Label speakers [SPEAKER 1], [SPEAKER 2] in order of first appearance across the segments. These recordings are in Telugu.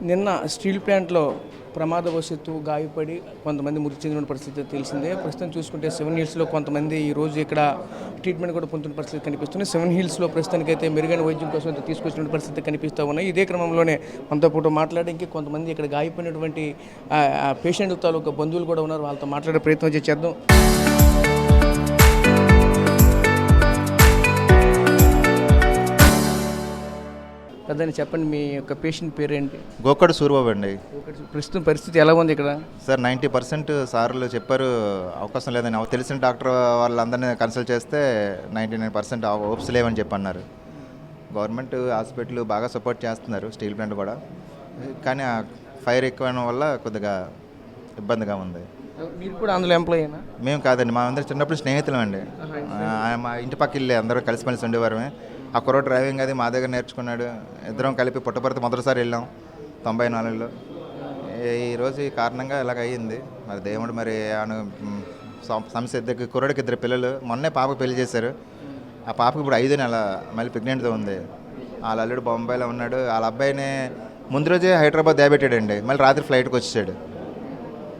[SPEAKER 1] నిన్న స్టీల్ ప్లాంట్లో ప్రమాదవశాత్తు గాయపడి కొంతమంది మృతి చెందిన పరిస్థితి తెలిసిందే. ప్రస్తుతం చూసుకుంటే 7 హిల్స్లో కొంతమంది ఈరోజు ఇక్కడ ట్రీట్మెంట్ కూడా పొందుతున్న పరిస్థితి కనిపిస్తుంది. 7 హిల్స్లో ప్రస్తుతానికైతే మెరుగైన వైద్యం కోసం తీసుకొచ్చిన పరిస్థితి కనిపిస్తూ ఉన్నాయి. ఇదే క్రమంలోనే మనతో పాటు మాట్లాడడానికి కొంతమంది ఇక్కడ గాయపడినటువంటి పేషెంట్ తాలూకా బంధువులు కూడా ఉన్నారు. వాళ్ళతో మాట్లాడే ప్రయత్నం చేద్దాం. అదని చెప్పండి, మీ యొక్క పేషెంట్ పేరేంటి?
[SPEAKER 2] గోకడు సూరిబాబు అండి.
[SPEAKER 1] ప్రస్తుతం పరిస్థితి ఎలా ఉంది ఇక్కడ?
[SPEAKER 2] సార్ 90% సార్లు చెప్పారు అవకాశం లేదని. తెలిసిన డాక్టర్ వాళ్ళందరినీ కన్సల్ట్ చేస్తే 99% హోప్స్ లేవని చెప్పి అన్నారు. గవర్నమెంట్ హాస్పిటల్ బాగా సపోర్ట్ చేస్తున్నారు, స్టీల్ ప్లాంట్ కూడా. కానీ ఆ ఫైర్ ఎక్కువడం వల్ల కొద్దిగా ఇబ్బందిగా ఉంది.
[SPEAKER 1] మీరు కూడా అందులో ఎంప్లాయీనా?
[SPEAKER 2] మేము కాదండి, మా అందరూ చిన్నప్పుడు స్నేహితులం అండి. మా ఇంటి పక్క ఇల్లే, అందరూ కలిసిమెలిసి ఉండేవారమే. ఆ కుర్రోడు డ్రైవింగ్ అది మా దగ్గర నేర్చుకున్నాడు. ఇద్దరం కలిపి పుట్టపర్తి మొదటిసారి వెళ్ళాం 94లో. ఈరోజు ఈ కారణంగా ఇలాగ అయ్యింది. మరి దేవుడు మరి సమస్య. కుర్రోడికి 2 పిల్లలు. మొన్నే పాపకు పెళ్లి చేశారు. ఆ పాపకు ఇప్పుడు 5 నెల మళ్ళీ ప్రెగ్నెంట్తో ఉంది. వాళ్ళ అల్లుడు బొంబాయిలో ఉన్నాడు. వాళ్ళ అబ్బాయిని ముందు రోజే హైదరాబాద్ దేబెట్టాడండి. మళ్ళీ రాత్రి ఫ్లైట్కి వచ్చాడు.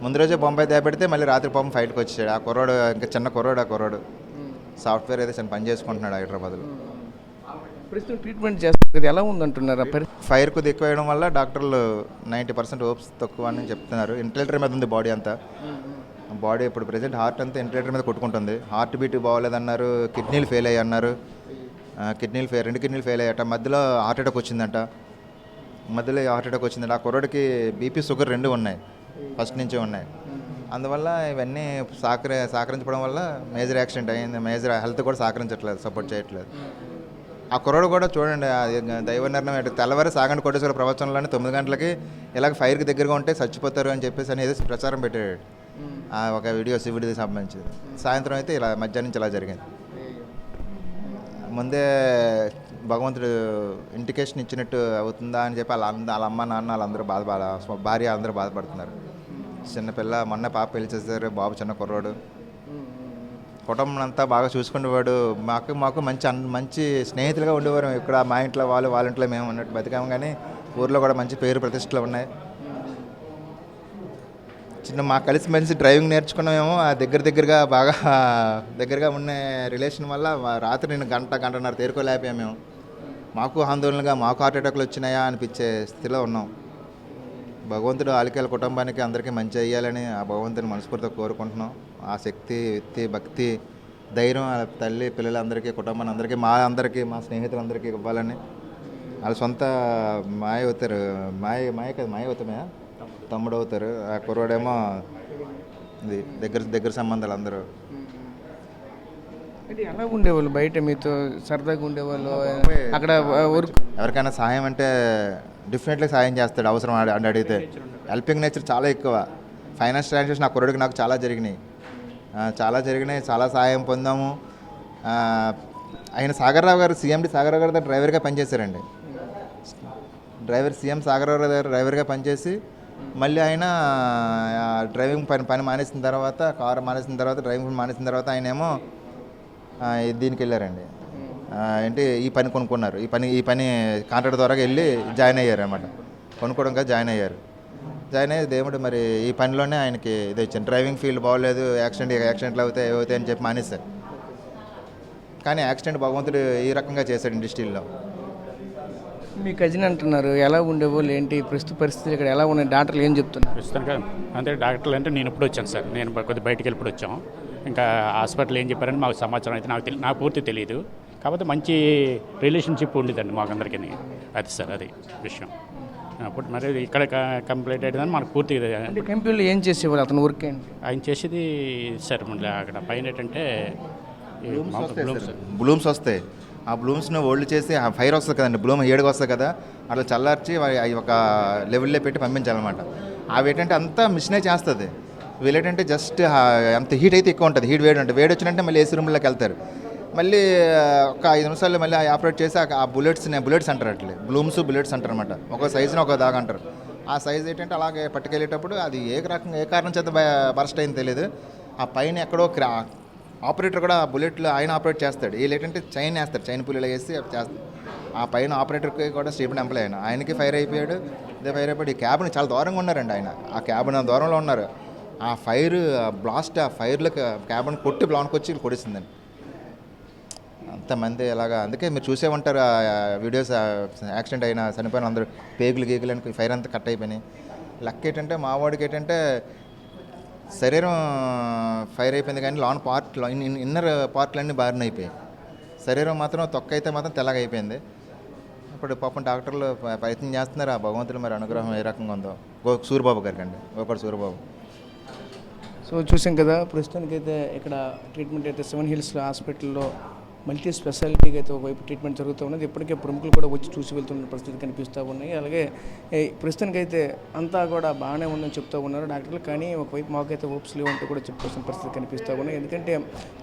[SPEAKER 2] ముందు రోజే బొంబాయి దేబెడితే మళ్ళీ రాత్రి పాపం ఫ్లైట్కి వచ్చాడు. ఆ కుర్రోడు ఇంకా చిన్న కుర్రోడు. ఆ కుర్రోడు సాఫ్ట్వేర్ అయితే చిన్న పని చేసుకుంటున్నాడు హైదరాబాద్లో.
[SPEAKER 1] ప్రస్తుతం ట్రీట్మెంట్ చేస్తారు, ఎలా ఉందంటున్నారు?
[SPEAKER 2] ఫైర్ కొద్ది ఎక్కువ వేయడం వల్ల డాక్టర్లు 90% హోప్స్ తక్కువ అని చెప్తున్నారు. ఇంటిలేటర్ మీద ఉంది బాడీ అంతా. బాడీ ఇప్పుడు ప్రెజెంట్ హార్ట్ అంతా ఇంటిలేటర్ మీద కొట్టుకుంటుంది. హార్ట్ బీట్ బాగోలేదన్నారు. కిడ్నీలు ఫెయిల్ అయ్యి అన్నారు. 2 కిడ్నీలు ఫెయిల్ అయ్యాట. మధ్యలో హార్ట్ అటాక్ వచ్చిందంట. ఆ కుర్రోడికి బీపీ షుగర్ 2 ఉన్నాయి, ఫస్ట్ నుంచే ఉన్నాయి. అందువల్ల ఇవన్నీ సహకరించడం వల్ల మేజర్ యాక్సిడెంట్ అయ్యింది. మేజర్ హెల్త్ కూడా సహకరించట్లేదు, సపోర్ట్ చేయట్లేదు. ఆ కుర్రోడు కూడా చూడండి, దైవ నిర్ణయం. తెల్లవారి సాగండి కోటేశ్వర ప్రవచనంలోనే 9 గంటలకి ఇలాగ ఫైర్కి దగ్గరగా ఉంటే చచ్చిపోతారు అని చెప్పేసి అనేది ప్రచారం పెట్టాడు. ఒక వీడియో శివుడిది సంబంధించింది. సాయంత్రం అయితే ఇలా మధ్యాహ్నం నుంచి ఇలా జరిగింది. ముందే భగవంతుడు ఇండికేషన్ ఇచ్చినట్టు అవుతుందా అని చెప్పి వాళ్ళ అమ్మ నాన్న వాళ్ళందరూ భార్య అందరూ బాధపడుతున్నారు. చిన్నపిల్ల మొన్న పాప పెళ్లి చేశారు. బాబు చిన్న కుర్రోడు. కుటుంబం అంతా బాగా చూసుకునేవాడు. మాకు మంచి స్నేహితులుగా ఉండేవారు. ఇక్కడ మా ఇంట్లో వాళ్ళ ఇంట్లో మేము ఉన్నట్టు బతికాము. కానీ ఊర్లో కూడా మంచి పేరు ప్రతిష్టలు ఉన్నాయి. మాకు కలిసిమెలిసి డ్రైవింగ్ నేర్చుకున్నామేమో. ఆ దగ్గరగా ఉన్న రిలేషన్ వల్ల రాత్రి నేను గంటన్నర తేరుకోలేకపోయాము మేము. మాకు ఆందోళనగా మాకు హార్ట్ అటాక్లు వచ్చినాయా అనిపించే స్థితిలో ఉన్నాం. భగవంతుడు ఆలికేల కుటుంబానికి అందరికీ మంచి అయ్యాలని ఆ భగవంతుని మనస్ఫూర్తిగా కోరుకుంటున్నాం. ఆ శక్తి, భక్తి, ధైర్యం ఆ తల్లి పిల్లలందరికీ, కుటుంబాన్ని అందరికీ, మా స్నేహితులందరికీ ఇవ్వాలని. వాళ్ళ సొంత మాయ అవుతారు. మాయ అవుతామే తమ్ముడు అవుతారు. ఆ కుర్రోడేమో ఇది దగ్గర సంబంధాలు అందరూ.
[SPEAKER 1] ఎలా ఉండేవాళ్ళు? బయట మీతో సరదాగా ఉండేవాళ్ళు? అక్కడ
[SPEAKER 2] ఎవరికైనా సహాయం అంటే డెఫినెట్లీ సాయం చేస్తాడు, అవసరం అని అడిగితే. హెల్పింగ్ నేచర్ చాలా ఎక్కువ. ఫైనాన్స్ ట్రాన్సాక్షన్ ఆ కుర్రోడికి నాకు చాలా జరిగినాయి. చాలా సహాయం పొందాము. ఆయన సాగర్రావు గారు, CMD సాగర్రావు గారి దగ్గర డ్రైవర్గా పనిచేశారండి. సీఎం సాగర్రావు గారి దగ్గర డ్రైవర్గా పనిచేసి మళ్ళీ ఆయన డ్రైవింగ్ పని మానేసిన తర్వాత, డ్రైవింగ్ మానేసిన తర్వాత ఆయన ఏమో దీనికి వెళ్ళారండి. ఈ పని కొనుక్కున్నారు. ఈ పని కాంట్రాక్ట్ ద్వారా వెళ్ళి జాయిన్ అయ్యారు అనమాట. కొనుక్కోవడంగా జాయిన్ అయ్యి దేవుడు మరి ఈ పనిలోనే ఆయనకి ఇది వచ్చింది. డ్రైవింగ్ ఫీల్డ్ బాగోలేదు, యాక్సిడెంట్లు అవుతాయి అని చెప్పి మానేశారు. కానీ యాక్సిడెంట్ భగవంతుడు ఈ రకంగా చేశాడు ఇండస్ట్రీలో.
[SPEAKER 1] మీ కజిన్ అంటున్నారు, ఎలా ఉండేవాళ్ళు ఏంటి ప్రస్తుత పరిస్థితులు ఇక్కడ ఎలా ఉన్నాయి? డాక్టర్లు ఏం చెప్తున్నారు?
[SPEAKER 3] ప్రస్తుతానికి అంటే డాక్టర్లు అంటే నేను ఇప్పుడు వచ్చాను సార్. నేను కొద్దిగా బయటికి వెళ్ళి వచ్చాము. ఇంకా హాస్పిటల్ ఏం చెప్పారని మాకు సమాచారం అయితే నాకు పూర్తి తెలియదు. కాకపోతే మంచి రిలేషన్షిప్ ఉండేదండి మాకందరికీ. అది సార్, అది విషయం. అప్పుడు మరి ఇక్కడ కంప్లీట్ అయ్యేదని మనకు పూర్తి.
[SPEAKER 1] కంపెనీలో ఏం చేసేవాళ్ళు? అతను వర్క్ ఏంటి?
[SPEAKER 3] ఆయన చేసేది సార్ మళ్ళీ అక్కడ పైన ఏంటంటే
[SPEAKER 2] బ్లూమ్స్ వస్తాయి. ఆ బ్లూమ్స్ని ఓల్డ్ చేసి ఆ ఫైర్ వస్తుంది కదండి, బ్లూమ్ 7కి వస్తుంది కదా, అట్లా చల్లార్చి అవి ఒక లెవెల్లో పెట్టి పంపించాలన్నమాట. అవి ఏంటంటే అంతా మిషనే చేస్తుంది. వీళ్ళేంటంటే జస్ట్ అంత హీట్ అయితే ఎక్కువ ఉంటుంది. వేడి వచ్చినట్టే మళ్ళీ ఏసీ రూమ్లోకి వెళ్తారు. మళ్ళీ ఒక 5 నిమిషాల్లో మళ్ళీ ఆపరేట్ చేసి ఆ బుల్లెట్స్ అంటారు. అట్లే బుల్లెట్స్ అంటారు అనమాట. ఒక సైజుని ఒక దాగా అంటారు. ఆ సైజ్ ఏంటంటే అలాగే పట్టుకెళ్ళేటప్పుడు అది ఏ కారణం చేత బర్స్ట్ అయింది తెలియదు. ఆ పైన ఎక్కడో ఆపరేటర్ కూడా బుల్లెట్లు ఆయన ఆపరేట్ చేస్తాడు. వీళ్ళు ఏంటంటే చైన్ వేస్తారు, చైన్ పుల్లలు వేసి చేస్తారు. ఆ పైన ఆపరేటర్కి కూడా స్టీఫెన్ ఎంప్లాయ్ ఆయనకి ఫైర్ అయిపోయాడు. అదే ఫైర్ అయిపోయి క్యాబ్ని చాలా దూరంగా ఉన్నారండి ఆయన. ఆ క్యాబిన్ దూరంలో ఉన్నారు. ఆ ఫైర్ బ్లాస్ట్ ఆ ఫైర్లకు క్యాబిన్ కొట్టి లోనికి వచ్చి కొడిసిందండి. అంతమంది అలాగా. అందుకే మీరు చూసే ఉంటారు ఆ వీడియోస్. యాక్సిడెంట్ అయిన చనిపోయిన అందరూ పేగులు గీగులు అని ఫైర్ అంతా కట్ అయిపోయినాయి. లక్ ఏంటంటే మా వాడికి ఏంటంటే శరీరం ఫైర్ అయిపోయింది కానీ లోన్ పార్ట్ ఇన్నర్ పార్ట్లన్నీ బారిన అయిపోయాయి. శరీరం మాత్రం తొక్క అయితే మాత్రం తెల్లగా అయిపోయింది. ఇప్పుడు పాపం డాక్టర్లు ప్రయత్నం చేస్తున్నారు. ఆ భగవంతుడు మరి అనుగ్రహం ఏ రకంగా ఉందో. సూరిబాబు గారికి అండి, గోకడు సూరిబాబు.
[SPEAKER 1] సో చూసాం కదా, ప్రస్తుతానికైతే ఇక్కడ ట్రీట్మెంట్ అయితే 7 హిల్స్ హాస్పిటల్లో మల్టీ స్పెషాలిటీగా అయితే ఒకవైపు ట్రీట్మెంట్ జరుగుతూ ఉన్నది. ఇప్పటికే ప్రముఖులు కూడా వచ్చి చూసి వెళ్తున్న పరిస్థితి కనిపిస్తూ ఉన్నాయి. అలాగే ప్రస్తుతానికైతే అంతా కూడా బాగానే ఉందని చెప్తూ ఉన్నారు డాక్టర్లు. కానీ ఒకవైపు మాకైతే హోప్స్ లేవు అంటూ కూడా చెప్పుకోవాల్సిన పరిస్థితి కనిపిస్తూ ఉన్నాయి. ఎందుకంటే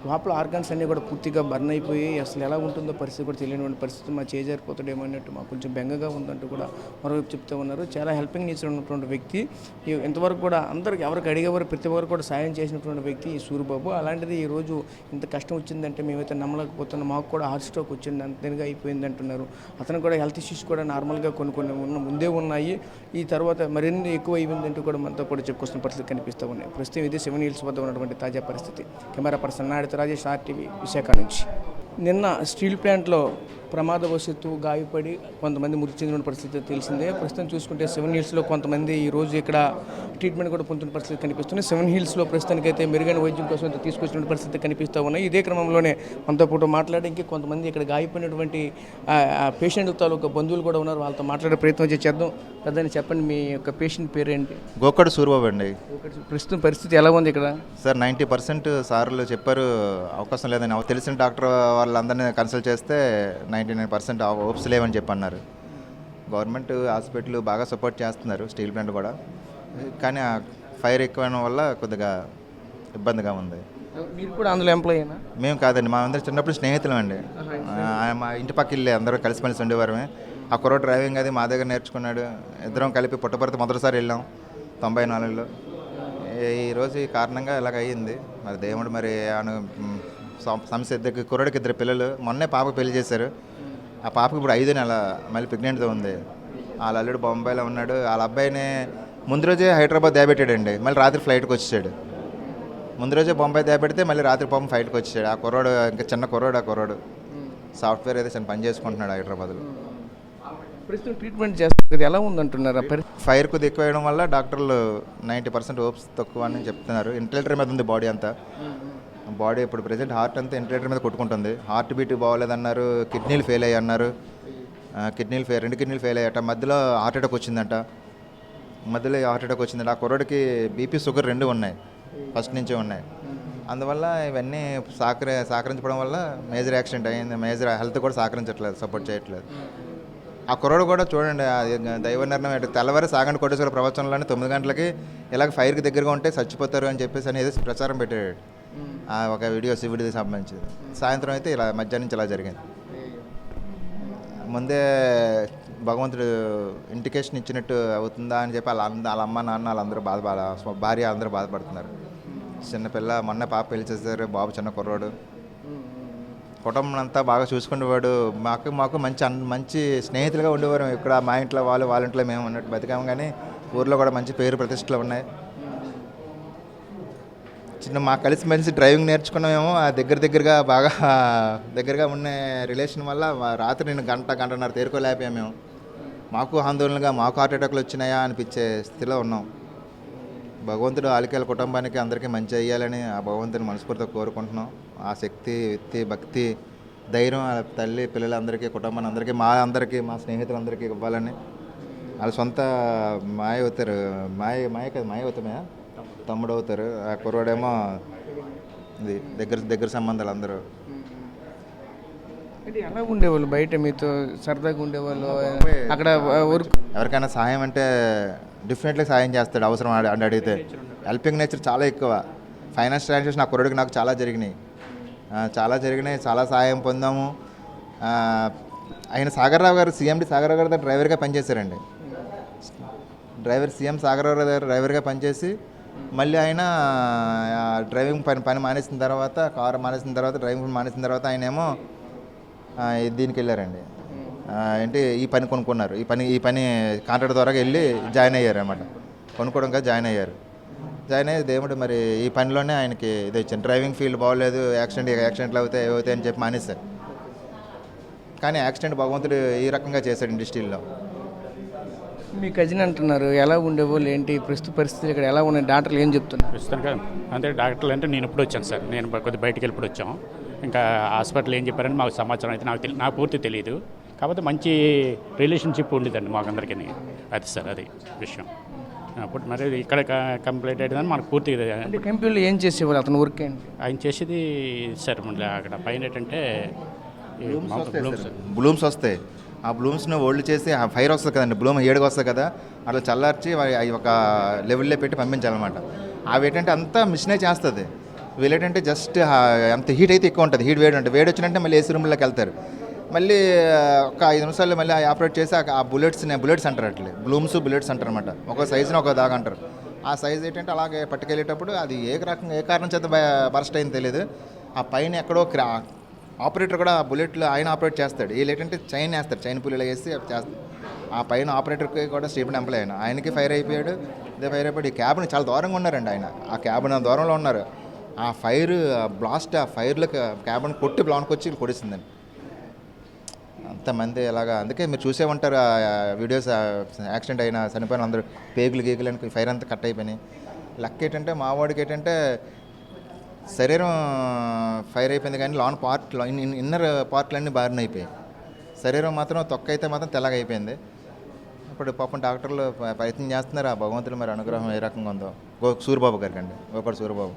[SPEAKER 1] లోపల ఆర్గాన్స్ అన్నీ కూడా పూర్తిగా బర్న్ అయిపోయి అసలు ఎలా ఉంటుందో పరిస్థితి కూడా తెలియని పరిస్థితి. మా చేజారిపోతాడేమో అన్నట్టు మాకు కొంచెం బెంగగా ఉందంటూ కూడా మరోవైపు చెప్తూ ఉన్నారు. చాలా హెల్పింగ్ నేచర్ ఉన్నటువంటి వ్యక్తి. ఇంతవరకు కూడా అందరికి ఎవరికి అడిగేవారు ప్రతి ఒక్కరు కూడా సాయం చేసినటువంటి వ్యక్తి ఈ సూరిబాబు. అలాంటిది ఈరోజు ఇంత కష్టం వచ్చిందంటే మేమైతే నమ్మలేకపోతున్నాం. మాకు కూడా హార్ట్ స్ట్రోక్ వచ్చింది, అంతేగా అయిపోయింది అంటున్నారు. అతను కూడా హెల్త్ ఇష్యూస్ కూడా నార్మల్గా కొన్ని ముందే ఉన్నాయి. ఈ తర్వాత మరిన్ని ఎక్కువ అయిందంటూ కూడా మనతో కూడా చెప్పుకొస్తున్న పరిస్థితి కనిపిస్తూ ఉన్నాయి. ప్రస్తుతం ఇది 7 హిల్స్ వద్ద ఉన్నటువంటి తాజా పరిస్థితి. కెమెరా పర్సన్ నాయుడుతో రాజేష్, RTV విశాఖ నుంచి. నిన్న స్టీల్ ప్లాంట్లో ప్రమాదవశాత్తు గాయపడి కొంతమంది మృతి చెందిన పరిస్థితి తెలిసిందే. ప్రస్తుతం చూసుకుంటే 7 హిల్స్లో కొంతమంది ఈరోజు ఇక్కడ ట్రీట్మెంట్ కూడా పొందుతున్న పరిస్థితి కనిపిస్తుంది. 7 హిల్స్లో ప్రస్తుతానికైతే మెరుగైన వైద్యం కోసం తీసుకొచ్చిన పరిస్థితి కనిపిస్తూ ఉన్నాయి. ఇదే క్రమంలోనే మనతో పాటు మాట్లాడడానికి కొంతమంది ఇక్కడ గాయపడినటువంటి పేషెంట్ తాలూకా బంధువులు కూడా ఉన్నారు. వాళ్ళతో మాట్లాడే ప్రయత్నం చేద్దాం. పెద్దని చెప్పండి, మీ యొక్క పేషెంట్ పేరేంటి?
[SPEAKER 2] గోకడు సూరిబాబు అండి.
[SPEAKER 1] ప్రస్తుతం పరిస్థితి ఎలా ఉంది ఇక్కడ?
[SPEAKER 2] సార్ 90% సార్లు చెప్పారు అవకాశం లేదని. తెలిసిన డాక్టర్ వాళ్ళందరినీ కన్సల్ట్ చేస్తే 99% హోప్స్ లేవని చెప్పి అన్నారు. గవర్నమెంట్ హాస్పిటల్ బాగా సపోర్ట్ చేస్తున్నారు, స్టీల్ ప్లాంట్ కూడా. కానీ ఆ ఫైర్ ఎక్కువైన వల్ల కొద్దిగా ఇబ్బందిగా ఉంది.
[SPEAKER 1] మీరు కూడా అందులో ఎంప్లాయ్ అయినా?
[SPEAKER 2] మేము కాదండి, మా అందరూ చిన్నప్పుడు స్నేహితులం అండి. మా ఇంటి పక్క ఇల్లే, అందరూ కలిసిమెలిసి ఉండేవారమే. ఆ కుర్రోడు డ్రైవింగ్ అది మా దగ్గర నేర్చుకున్నాడు. ఇద్దరం కలిపి పుట్టపర్తి మొదటిసారి వెళ్ళాం 94లో. ఈరోజు ఈ కారణంగా ఇలాగ అయ్యింది. మరి దేవుడు మరి సమస్య. కుర్రోడికి 2 పిల్లలు. మొన్నే పాపకు పెళ్లి చేశారు. ఆ పాపకు ఇప్పుడు 5 నెల మళ్ళీ ప్రెగ్నెంట్తో ఉంది. వాళ్ళ అల్లుడు బొంబాయిలో ఉన్నాడు. వాళ్ళ అబ్బాయిని ముందు రోజే హైదరాబాద్ దేబెట్టాడండి. మళ్ళీ రాత్రి ఫ్లైట్కి వచ్చాడు. ముందు రోజే బొంబాయి దేబెడితే మళ్ళీ రాత్రి పాపం ఫ్లైట్కి వచ్చాడు. ఆ కుర్రోడు ఇంకా చిన్న కుర్రోడు. ఆ కుర్రోడు సాఫ్ట్వేర్ అయితే చిన్న పని చేసుకుంటున్నాడు హైదరాబాద్లో.
[SPEAKER 1] ప్రస్తుతం ట్రీట్మెంట్ చేస్తారు, ఎలా ఉందంటున్నారు?
[SPEAKER 2] ఫైర్ కొద్ది ఎక్కువ వేయడం వల్ల డాక్టర్లు 90% హోప్స్ తక్కువ అని చెప్తున్నారు. ఇంటిలేటర్ మీద ఉంది బాడీ అంతా. బాడీ ఇప్పుడు ప్రెజెంట్ హార్ట్ అంతా ఇంటిలేటర్ మీద కొట్టుకుంటుంది. హార్ట్ బీట్ బాగోలేదన్నారు. కిడ్నీలు ఫెయిల్ అయ్యి అన్నారు. 2 కిడ్నీలు ఫెయిల్ అయ్యాట. మధ్యలో హార్ట్ అటాక్ వచ్చిందంట. ఆ కుర్రోడికి బీపీ షుగర్ 2 ఉన్నాయి, ఫస్ట్ నుంచే ఉన్నాయి. అందువల్ల ఇవన్నీ సహకరించడం వల్ల మేజర్ యాక్సిడెంట్ అయ్యింది. మేజర్ హెల్త్ కూడా సహకరించట్లేదు, సపోర్ట్ చేయట్లేదు. ఆ కుర్రోడు కూడా చూడండి, దైవ నిర్ణయం. తెల్లవారి సాగండి కోటేశ్వర ప్రవచనంలోనే 9 గంటలకి ఇలాగ ఫైర్కి దగ్గరగా ఉంటే చచ్చిపోతారు అని చెప్పేసి అనేది ప్రచారం పెట్టాడు. ఒక వీడియో శివుడిది సంబంధించింది. సాయంత్రం అయితే ఇలా మధ్యాహ్నం నుంచి ఇలా జరిగింది. ముందే భగవంతుడు ఇండికేషన్ ఇచ్చినట్టు అవుతుందా అని చెప్పి వాళ్ళ అమ్మ నాన్న వాళ్ళందరూ భార్య అందరూ బాధపడుతున్నారు. చిన్నపిల్ల మొన్న పాప పెళ్లి చేశారు. బాబు చిన్న కుర్రోడు. కుటుంబం అంతా బాగా చూసుకునేవాడు. మాకు మంచి స్నేహితులుగా ఉండేవారు. ఇక్కడ మా ఇంట్లో వాళ్ళ ఇంట్లో మేము ఉన్నట్టు బతికాము. కానీ ఊర్లో కూడా మంచి పేరు ప్రతిష్టలు ఉన్నాయి. మాకు కలిసిమెలిసి డ్రైవింగ్ నేర్చుకున్నామేమో. ఆ దగ్గరగా ఉన్న రిలేషన్ వల్ల రాత్రి నేను గంటన్నర తేరుకోలేకపోయాం మేము. మాకు ఆందోళనగా మాకు హార్ట్ అటాక్లు వచ్చినాయా అనిపించే స్థితిలో ఉన్నాం. భగవంతుడు ఆలికేల కుటుంబానికి అందరికీ మంచి అయ్యాలని ఆ భగవంతుని మనస్ఫూర్తిగా కోరుకుంటున్నాం. ఆ శక్తి, వ్యక్తి, భక్తి, ధైర్యం తల్లి పిల్లలందరికీ, కుటుంబాన్ని అందరికీ, మా స్నేహితులందరికీ ఇవ్వాలని. వాళ్ళ సొంత మాయ అవుతారు. మాయ అవుతామా తమ్ముడు అవుతారు. ఆ కుర్రోడేమో ఇది దగ్గర సంబంధాలు అందరూ.
[SPEAKER 1] ఎలా ఉండేవాళ్ళు? బయట మీతో సరదాగా ఉండేవాళ్ళు? అక్కడ
[SPEAKER 2] ఎవరికైనా సహాయం అంటే డెఫినెట్లీ సాయం చేస్తాడు అవసరం అని అడిగితే. హెల్పింగ్ నేచర్ చాలా ఎక్కువ. ఫైనాన్స్ ట్రాన్సాక్షన్ ఆ కుర్రోడికి నాకు చాలా జరిగినాయి. చాలా సహాయం పొందాము. ఆయన సాగర్రావు గారు, CMD సాగర్రావు గారి దగ్గర డ్రైవర్గా పనిచేశారండి. సీఎం సాగర్రావు గారి దగ్గర డ్రైవర్గా పనిచేసి మళ్ళీ ఆయన డ్రైవింగ్ పని మానేసిన తర్వాత, కారు మానేసిన తర్వాత, డ్రైవింగ్ మానేసిన తర్వాత ఆయన ఏమో దీనికి వెళ్ళారండి. ఏంటి ఈ పని కొనుక్కున్నారు. ఈ పని కాంట్రాక్ట్ ద్వారా వెళ్ళి జాయిన్ అయ్యారు అనమాట. కొనుక్కోవడం కాదు, జాయిన్ అయ్యారు. జాయిన్ అయ్యి దేవుడు మరి ఈ పనిలోనే ఆయనకి ఇది వచ్చింది. డ్రైవింగ్ ఫీల్డ్ బాగోలేదు, యాక్సిడెంట్లు అవుతాయి అని చెప్పి మానేశారు. కానీ యాక్సిడెంట్ భగవంతుడు ఈ రకంగా చేశాడు ఇండస్ట్రీలో.
[SPEAKER 1] మీ కజిన్ అంటున్నారు ఎలా ఉండేవాళ్ళు ఏంటి ప్రస్తుత పరిస్థితులు ఇక్కడ ఎలా ఉన్నాయి, డాక్టర్లు ఏం చెప్తున్నారు?
[SPEAKER 3] ప్రస్తుతానికి అంటే డాక్టర్లు అంటే నేను ఇప్పుడు వచ్చాను సార్. నేను కొద్దిగా బయటికి వెళ్ళి ఇప్పుడు వచ్చాం. ఇంకా హాస్పిటల్ ఏం చెప్పారని మాకు సమాచారం అయితే నాకు పూర్తి తెలియదు. కాకపోతే మంచి రిలేషన్షిప్ ఉండేదండి మాకందరికీ. అది సార్ అది విషయం. అప్పుడు మరి ఇక్కడ కంప్లీట్ అయ్యేదని మనకు పూర్తి.
[SPEAKER 1] అంటే కంపెనీలో ఏం చేసేవాళ్ళు, అతను వర్క్ ఏంటి?
[SPEAKER 3] ఆయన చేసేది సార్ మళ్ళీ అక్కడ పైన ఏంటంటే
[SPEAKER 2] బ్లూమ్స్ వస్తాయి. ఆ బ్లూమ్స్ని ఓల్డ్ చేసి ఆ ఫైర్ వస్తుంది కదండి, బ్లూమ్ ఏడుగా వస్తుంది కదా, అట్లా చల్లార్చి అవి ఒక లెవెల్లో పెట్టి పంపించాలన్నమాట. అవి ఏంటంటే అంతా మిషనే చేస్తుంది. వీళ్ళు ఏంటంటే జస్ట్ అంత హీట్ అయితే ఎక్కువ ఉంటుంది, వేడి ఉంటుంది. వేడి వచ్చినట్టే మళ్ళీ ఏసీ రూమ్లోకి వెళ్తారు. మళ్ళీ ఒక 5 నిమిషాల్లో మళ్ళీ ఆపరేట్ చేసి ఆ బుల్లెట్స్ అంటారు. అట్లే బుల్లెట్స్ అంటారు అనమాట. ఒక సైజుని ఒక దాకా అంటారు. ఆ సైజు ఏంటంటే అలాగే పట్టుకెళ్ళేటప్పుడు అది ఏ కారణం చేత బరస్ట్ అయింది తెలియదు. ఆ పైన ఎక్కడో ఆపరేటర్ కూడా బుల్లెట్లు ఆయన ఆపరేట్ చేస్తాడు. వీళ్ళు ఏంటంటే చైన్ వేస్తారు, చైన్ పుల్లిలో వేసి చేస్తారు. ఆ పైన ఆపరేటర్కి కూడా స్టీఫెన్ ఎంప్లాయ్ ఆయనకి ఫైర్ అయిపోయాడు. ఇదే ఫైర్ అయిపోయి ఈ క్యాబిన్ చాలా దూరంగా ఉన్నారండి. ఆయన ఆ క్యాబిన్ దూరంలో ఉన్నారు. ఆ ఫైర్ బ్లాస్ట్ ఆ ఫైర్లకు క్యాబిన్ కొట్టి బ్లాన్కి వచ్చి కొడిస్తుందండి. అంతమంది అలాగా. అందుకే మీరు చూసే ఉంటారు ఆ వీడియోస్, యాక్సిడెంట్ అయిన చనిపోయిన అందరూ గీకులు అని ఫైర్ అంతా కట్ అయిపోయినాయి. లక్ ఏంటంటే మా వాడికి ఏంటంటే శరీరం ఫైర్ అయిపోయింది కానీ ఇన్నర్ పార్ట్లన్నీ బారిన అయిపోయాయి. శరీరం మాత్రం తొక్క అయితే మాత్రం తెల్లగా అయిపోయింది. ఇప్పుడు పాపం డాక్టర్లు ప్రయత్నం చేస్తున్నారు. ఆ భగవంతుడు మరి అనుగ్రహం ఏ రకంగా ఉందో. సూరిబాబు గారికి అండి, గోపాటి సూరిబాబు.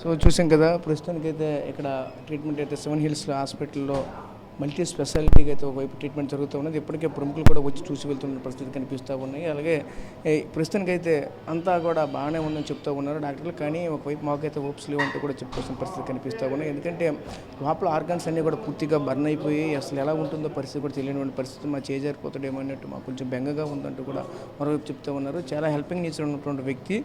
[SPEAKER 1] సో చూసాం కదా, ప్రస్తుతానికైతే ఇక్కడ ట్రీట్మెంట్ అయితే 7 హిల్స్ హాస్పిటల్లో మల్టీ స్పెషాలిటీగా అయితే ఒకవైపు ట్రీట్మెంట్ జరుగుతూ ఉన్నది. ఇప్పటికే ప్రముఖులు కూడా వచ్చి చూసి వెళ్తున్న పరిస్థితి కనిపిస్తూ ఉన్నాయి. అలాగే ప్రస్తుతానికైతే అంతా కూడా బాగానే ఉందని చెప్తూ ఉన్నారు డాక్టర్లు. కానీ ఒకవైపు మాకైతే హోప్స్ లేవు అంటూ కూడా చెప్పుకోవాల్సిన పరిస్థితి కనిపిస్తూ ఉన్నాయి. ఎందుకంటే లోపల ఆర్గాన్స్ అన్నీ కూడా పూర్తిగా బర్న్ అయిపోయి అసలు ఎలా ఉంటుందో పరిస్థితి కూడా తెలియని పరిస్థితి. మా చేజారిపోతాడేమో అన్నట్టు మాకు కొంచెం బెంగగా ఉందంటూ కూడా మరోవైపు చెప్తూ ఉన్నారు. చాలా హెల్పింగ్ నేచర్ ఉన్నటువంటి వ్యక్తి.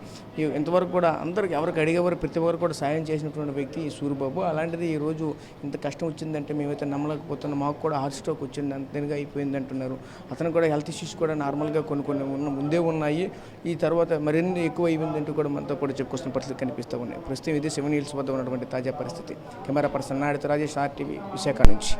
[SPEAKER 1] ఇంతవరకు కూడా అందరికి ఎవరికి అడిగేవారు ప్రతి ఒక్కరు కూడా సాయం చేసినటువంటి వ్యక్తి ఈ సూరిబాబు. అలాంటిది ఈరోజు ఇంత కష్టం వచ్చిందంటే మేమైతే నమ్మలేకపోతున్నాం. మాకు కూడా హార్ట్ స్ట్రోక్ వచ్చింది, అంతేగా అయిపోయింది అంటున్నారు. అతను కూడా హెల్త్ ఇష్యూస్ కూడా నార్మల్గా కొన్ని ముందే ఉన్నాయి. ఈ తర్వాత మరిన్ని ఎక్కువ అయిందంటూ కూడా మనతో కూడా చెప్పుకొస్తున్న పరిస్థితి కనిపిస్తూ ఉన్నాయి. ప్రస్తుతం ఇది 7 హిల్స్ వద్ద ఉన్నటువంటి తాజా పరిస్థితి. కెమెరా పర్సన్ నాయుడుతో రాజేష్, RTV, విశాఖ నుంచి.